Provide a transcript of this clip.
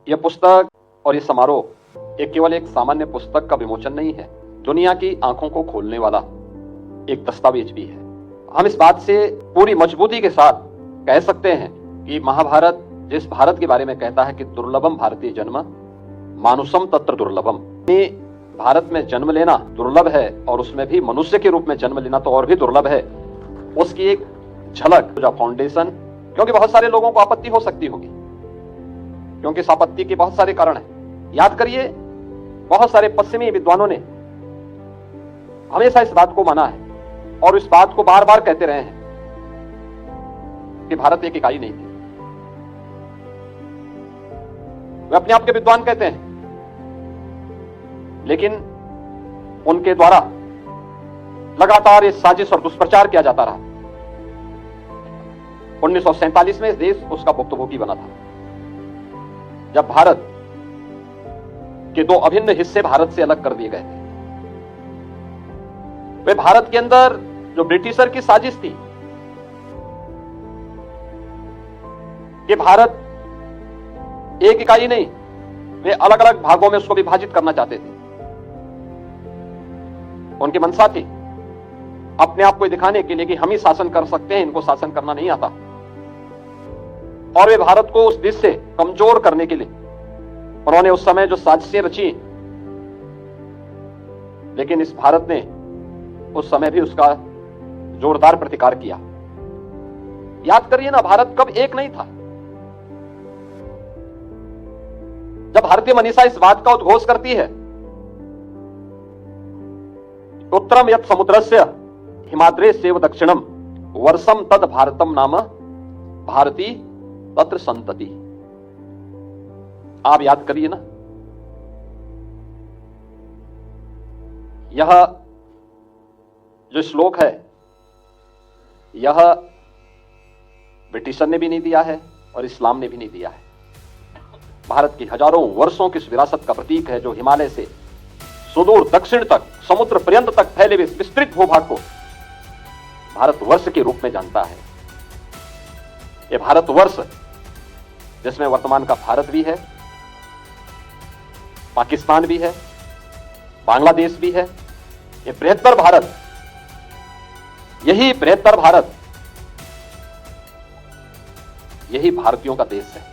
यह पुस्तक और यह समारोह एक केवल एक सामान्य पुस्तक का विमोचन नहीं है, दुनिया की आंखों को खोलने वाला एक दस्तावेज भी है। हम इस बात से पूरी मजबूती के साथ कह सकते हैं कि महाभारत जिस भारत के बारे में कहता है कि दुर्लभम भारतीय जन्म मानुषम तत्र दुर्लभम, भारत में जन्म लेना दुर्लभ है और उसमें भी मनुष्य के रूप में जन्म लेना तो और भी दुर्लभ है। उसकी एक झलक जो फाउंडेशन, क्योंकि बहुत सारे लोगों को आपत्ति हो सकती होगी, क्योंकि इस आपत्ति के बहुत सारे कारण हैं। याद करिए, बहुत सारे पश्चिमी विद्वानों ने हमेशा इस बात को माना है और इस बात को बार बार कहते रहे हैं कि भारत एक इकाई नहीं थी। वे अपने आप के विद्वान कहते हैं, लेकिन उनके द्वारा लगातार इस साजिश और दुष्प्रचार किया जाता रहा। 1947 में देश उसका भुक्तभोगी बना था, जब भारत के दो अभिन्न हिस्से भारत से अलग कर दिए गए थे। वे भारत के अंदर जो ब्रिटिशर की साजिश थी कि भारत एक इकाई नहीं, वे अलग अलग भागों में उसको विभाजित करना चाहते थे। उनकी मंशा थी अपने आप को दिखाने के लिए कि हम ही शासन कर सकते हैं, इनको शासन करना नहीं आता, और वे भारत को उस दिश से कमजोर करने के लिए उन्होंने उस समय जो साजिशें रची, लेकिन इस भारत ने उस समय भी उसका जोरदार प्रतिकार किया। याद करिए ना, भारत कब एक नहीं था। जब भारतीय मनीषा इस बात का उद्घोष करती है, उत्तरम यत् समुद्रस्य हिमाद्रे सेव दक्षिणम वर्षम तद भारतम नाम भारती तत्र संतति। आप याद करिए ना, यह जो श्लोक है, यह ब्रिटिशर ने भी नहीं दिया है और इस्लाम ने भी नहीं दिया है। भारत की हजारों वर्षों की विरासत का प्रतीक है, जो हिमालय से सुदूर दक्षिण तक, समुद्र पर्यंत तक फैले हुए विस्तृत भूभाग को भारतवर्ष के रूप में जानता है। यह भारतवर्ष, जिसमें वर्तमान का भारत भी है, पाकिस्तान भी है, बांग्लादेश भी है, यह बृहत्तर भारत, यही बृहत्तर भारत, यही भारतीयों का देश है।